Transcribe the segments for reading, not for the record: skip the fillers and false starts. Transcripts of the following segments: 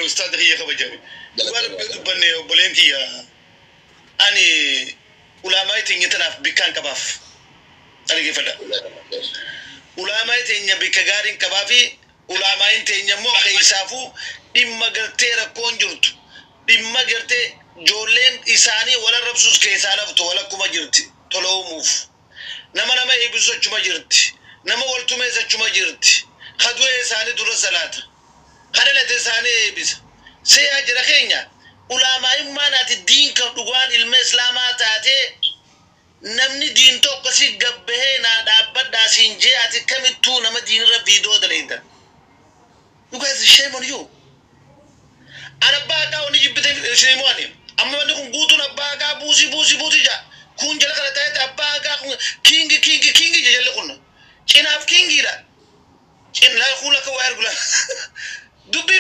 أستاذ هي خبجاني قال بني بولينكي أني علماء تيجي بكان كباف أنا كيف ده علماء تيجي بكجارين كبافي علماء تيجي مو خيسافو إما قلتيرا كونجرت إما قلتي جولين إساني ولا ربسوس كيسانا فتو ولا كوما جرتي تلو موف نما إبسو چما جرتي نما ولتومي چما جرتي خدوه إساني دور صلاة خدلت إساني إبس سيأجر خينيا علماء ما ناتي الدين كدوان المسلمات تاتي نمني دين تو قسي قبه نادابد داسين جياتي كمتو نما دين رفيدو دلينتا You guys shame on you. أنا باقا ونجي بدي سيمواني أما نكون قوتنا باقا بوسي جا كون جل كلا تايت باقا كينج جل كنا كناف كينج لا كن لا خولا كوير كلا دبي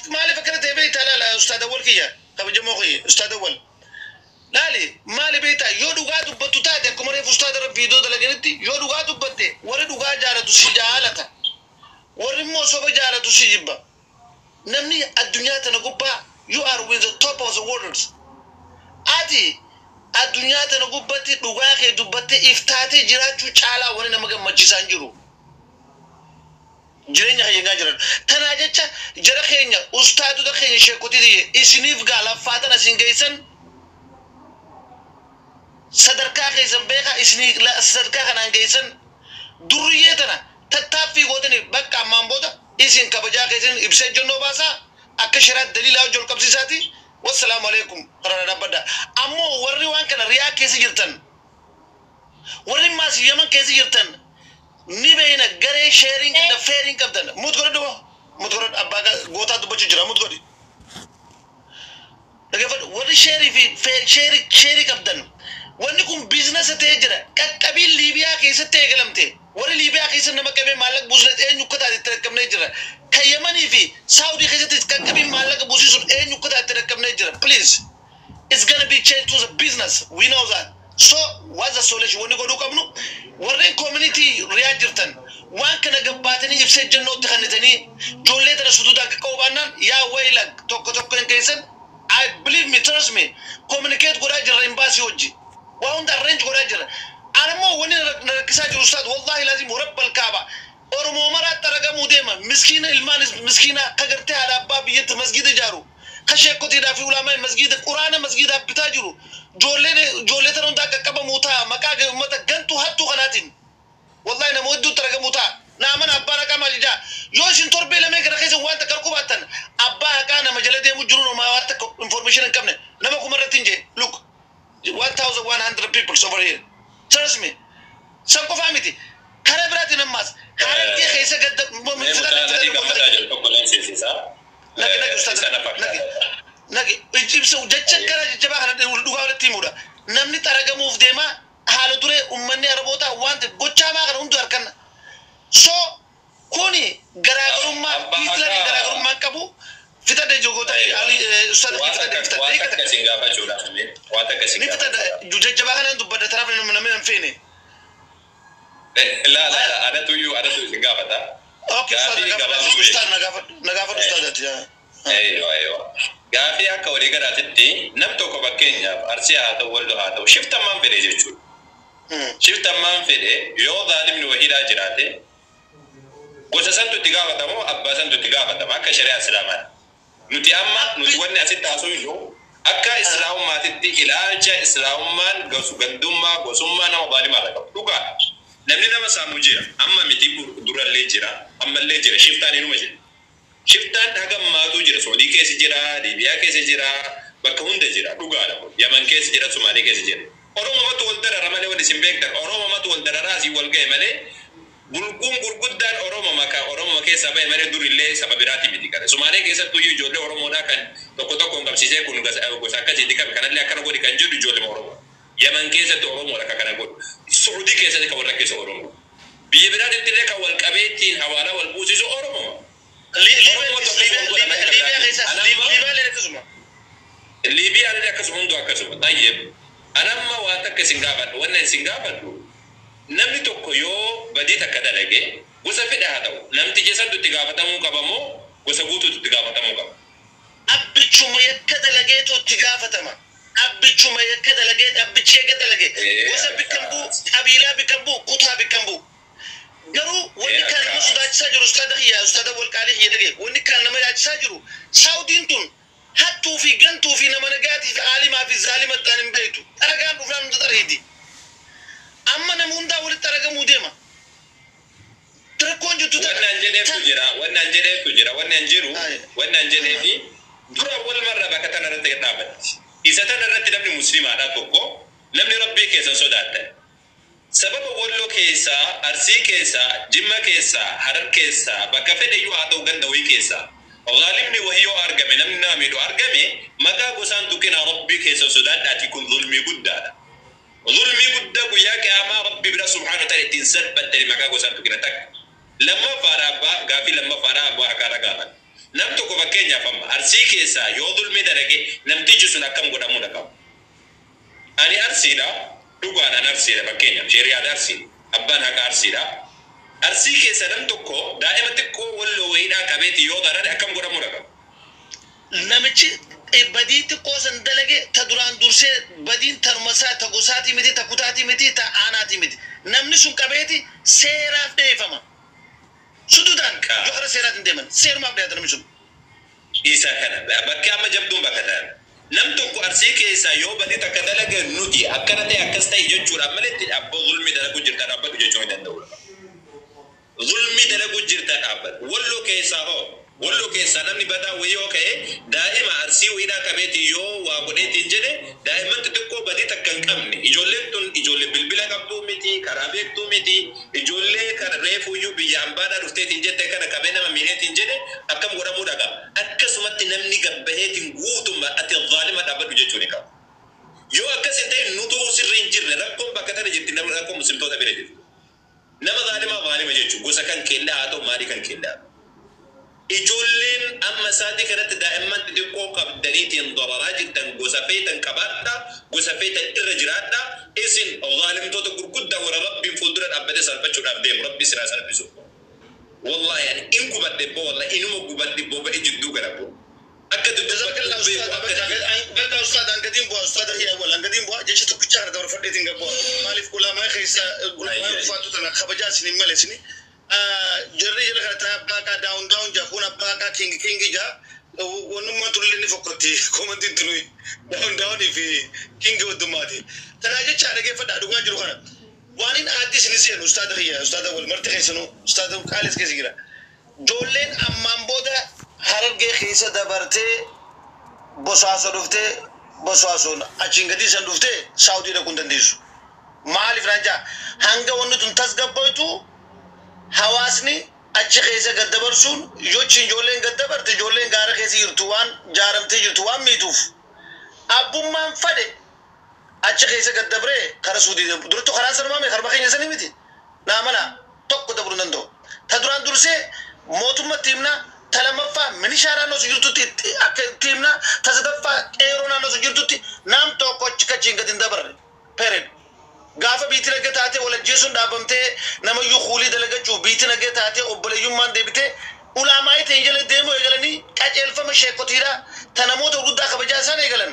مالي فكرة تبي تلا أستاذ أول كيا كم جموعي أستاذ أول لالي مالي بيتا يودو قادو بتوتا ده كمرة أستاذ رفيدو ده لكنتي يودو قادو بتة وردو قاد جالا تسجالته ورمو صوب جالا تسجبا نمني الدنيا تنقبا you are with the top of the world ati الدنيا تنقبتي دوغاخي دوبتي افتاتي جراتو چالا وني نمغا مجيسان جرو جرينيا خينغا جرا تناجچا جرا خينيا استادو ده خيني شيكوتي دي اسنيف غالا فاتنا سينغيسن صدركا خيسن بيخا اسني لا صدركا خنانغيسن دريتنا تتافي غودني بقى مامبودا إسين كبجا كيسين إبسة جنو باسا أكشرات دليل أو جل كبسي ساتي والسلام عليكم قرار نبدا أمو وري وان كان ريا كيسي جرتن وري ماس يمن كيسي جرتن نيبينا غري شيرينج دا فيرينج كبدن موت غرد أباغا غوتا دبچ جرا موت غدي دغفد وري شيري في شيري كبدن ونكم بيزنس تيجرا كقبيل ليبيا كيسه تيغلمتي وري ليبيا كيسه نما كبي مالك بوزلت اي نكتا تركم نيجرا كيمني في سعودي كيسه كقبي مالك بوزيسون اي نكتا تركم نيجرا please it's gonna be changed to the business we know that so what's the solution when you go do kamnu وري community reagertan وان كان غباتني يفسد جنو تخنتني جوليت رسودودا كوبانان يا ويلك توك كيسن I believe me trust me communicate غراجر امباسي وجي وهم الرنج غراجر أنا مو وني نركزاج الأستاذ والله لازم رب الكعبة أرمو مرات ترجع موديما مسكينة المان مسكينة كجرتها على باب يت مسجد جارو خشية كتير في علماء مسجد القرآن مسجد بتاجرو جولة ترون تاك كبا موتا مكاج متا جنتو هاتو خناتين والله أنا مودو ترجع موتا نعمنا أبانا كمال جا يوشين تربي لما يكره خيز وانت كركوباتن أباها كان مجلة مجرون وما واتك information كمنه نما كمرتين جي look 1,100 people over here trust me سامكو فهمتي كاربرات نماس كارك خيسه قد لكن استاذ نجي يجيب سو جتشكر جبا دوغا تيمودا نمني ترغا موف ديما حالو دري امني ربوتا وانت غوچا ما غن اندو اركن سو كوني غراغرما بيتلري غراغرما كبو فتا دي جوغوتا علي استاذ فتا دي كسينغا فاجولا واتا كسينغا فتا جوجبا غن اندو بدا طرف من فيني لا أنا تويو سينغا فتا اوكي استاذ نغافت استاذ يا ايوه غافي اكا ولي غراتتي نمتو كو بكينيا ارسيا هذا ولدو هذا شفت مان فيدي جيتشو شفت مان فيدي يو ظالم وحيدا جراته وسسنتو تيغا فتامو اباسنتو تيغا فتام اكا شريعه اسلامات نتي اما نتوني اسيتا سويو اكا اسلام ما تدي الى اسلام مان غسو غندوما غسوما نما ظالم هذا دوكا نمني نما ساموجيرا اما متي دورا ليجرا اما ليجرا شفتاني نمجي شفتان هغم ما توجرا سعودي كيس جرا ليبيا كيس جرا بكهوند جرا دوغالا يمن كيس جرا سومالي كيس جرا اوروما ما تولدر رمالي ولي سيمبيك در اوروما ما تولدر راسي والغي مالي بلقوم غرغدان اوروما كيس ابي مالي دور اللي سببراتي بيديكا سومالي كيس تو يو جولي اوروما دا كان توكو ngam sise kunu غساكا جديكا كان لا كان غودي كان جودي جولي اوروما يمن كيس تو اوروما لا كان غود سعودي كيس كا ورا كيس اوروما بيبراد تلك والقبيتين حوالا والبوسيس اوروما ليبيا اللي كسبون دو كسبون طيب انا ما واتك سنغافر وانا سنغافر نمني توكيو بديت كذا لقي وسفيد هذا نمتي جسد تغافتمو كبمو وسبوتو تغافتمو كبم abbichuma yakkada lageetu itti gaafatama. Abbichuma yakkada lageet abbichi yakkada lageet. Gosa bikkambu qabiilaa bikkambu kutaa bikkambu. Garuu wanni kan nama sodaachisaa jiru ustaada walqaalii hiyya dhagee wanni kan nama yaachisaa jiru Saawudiin tun hattuu fi gantuu fi nama nagaatiif aalimaa fi zaalima ta'an hin beektu. Dharagaan dhufnaan hunda xareeti. Amma nama hundaa walitti argamuu deema. Rakkoon jirtu ta'e. Wannan jiru wannan jedheefi dura wal marra bakka tana irratti dhaabbatti. Isa tana irratti namni musliimaadha tokko namni rabbii keessa sodaata. Sababa walloo keessa, Arsii keessa, Jimma keessa, Harar keessa, bakka fedhe yoo haa ta'u ganda wayii keessa. Gaalibni wahii yoo argame namni naamiidhu argame maqaa gosaan tuqina rabbii keessa sodaadhaati kun zulmii guddaadha. Zulmii guddaa guyyaa qiyaamaa rabbi bira subhaanahu wa ta'ala ittiin salphattani maqaa gosaan tuqina takka. Lammaffaan abbaa gaafii lammaffaan abbaa hakaara gaafan. Nam tokko fakkeenyaaf amma Arsii keessaa yoo zulmii dalage namtichi sun akkam godhamuu qaba. Ani Arsiidha dhugaadhaan Arsiidha fakkeenyaaf shari'aan Arsii abbaan haqa Arsiidha. Arsii keessa nam tokko daa'ima xiqqoo walloo wayiidhaa qabeeti yoo darare akkam godhamuu qaba. Namichi badii xiqqoo san dalage ta duraan dursee badiin tanumasaa ta gosaatii miti ta kutaatii miti ta aanaatii miti. Namni sun qabeeti seeraaf dhiyeeffama. Suduudhaan johara seeraatiin deeman seerumaaf dhiyaata namni sun. Isa kana bakki amma jabduun bakka ta'an. Nam tokko Arsii keessaa yoo badii takka dalage nuti akkana ta'e akkas ta'e jechuudha malee abbaa zulmii dalaguu jirta dhaabbatu jechuu hin danda'udha. Zulmii dalaguu jirta dhaabbatu. Walloo keessaa namni badaa wayii yoo ka'e daa'ima Arsii wayiidhaa qabeeti yoo waa godheetiin jedhe daa'imman xixiqqoo badii takka hin qabne ijoolleen tun ijoollee bilbila qabduu miti karaa beektuu miti ijoollee kana reefuyyuu biyya ambaadhaa dhufteetiin jette kana qabee nama miidheetiin jedhe akkam godhamuu dhaqa. Akkasumatti namni gabbaheetiin guutummaa ati zaalima dhaabbatu jechuu ni qaba. Yoo akkas hin ta'e nutuu sirrii hin jirre rakkoon bakka tana jirti namni rakkoo muslimtoota bira jirti. Nama zaalima jechuun gosa kan keellaa haa ta'u maalii kan keellaa. Ijoolleen amma isaanii kanatti daa'imman xixiqqoo qabdaniitiin dararaa jirtan gosa feetan qabaadha gosa feetan irra jiraadha isin zaalimtoota gurguddaa warra rabbiin fuuldura dhaabbatee salphachuudhaaf deemu rabbi siraa salphisu. Wallahi ani in gubadde boo wallahi inuma gubadde boo ba'e jidduu gara boo. Akka Bakka ustaad angadiin bu'aa ustaad hiyyaa wal angadiin bu'aa jecha tokkicha irra dabarfadheetiin gabboo maaliif ulamaa keessa ulamaa ufaatu tana kabajaa isin malee isin. Jarri jala kana taa baakaa daawun jaa kun baakaa kingi jaa wanummaa turille ni fokkotti komantiin tunui daawunii fi kingi waddummaati. Tanaa jecha dhageeffadhaa dhugaa jiru kana waan hin aaddi isin seenu ustaada hiyyaa ustaada wal marti keessanuu ustaada qaalis keessa jira. Ijoolleen ammaan booda Harargee keessa dabartee Bosaasoo dhuftee Bosaasoon achiin gadii san dhuftee Saawudii dhaquu hin dandeessu. Maaliif naan jaa hanga wanni tun tasgabboytu hawaasni achi keessa gad dabarsuun yochi ijoolleen gad dabarte ijoolleen gaara keessa jirtu waan jaaramtee jirtu waan miituuf abbummaan fade achi keessa gad dabree kara Suudii durattu karaa sanumaame karma keenya sanii miti naamala tokko dabruu hin danda'u. Ta duraan dursee mootummatti himna ta lammaffaa milishaa naannoo jirtutti akka himna ta sadaffaa qeeroo naannoo jirtutti naam tokko achi kachiin gad hin dabarre pered. Gaafa biitii nagee taatee walajjeesuun dhaabamtee namayyuu kuulii dalagachuuf biitii nagee taatee obboleeyyummaan deebitee ulaamaa ittiin jala deemuu eegalanii qajeelfama sheekotiidhaa ta namoota guddaa kabajaa isaan eegalan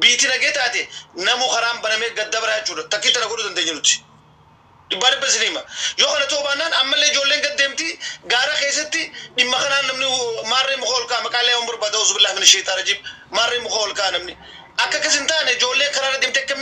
biitii nagee taate namuu karaan banamee gad dabara jechuudha takkii tana godhuu dandeenya nuti. Dhibbaa dhibba sinima yoo kana ta'uu baannaan ammallee ijoolleen gad deemti gaara keessatti dhimma kanaan namni maarree muka ol ka'a maqaalee waan barbaada uzu billahi min sheetaa rajiib maarree muka ol ka'a namni akka akkas hin taane ijoollee karaarra deemtee akka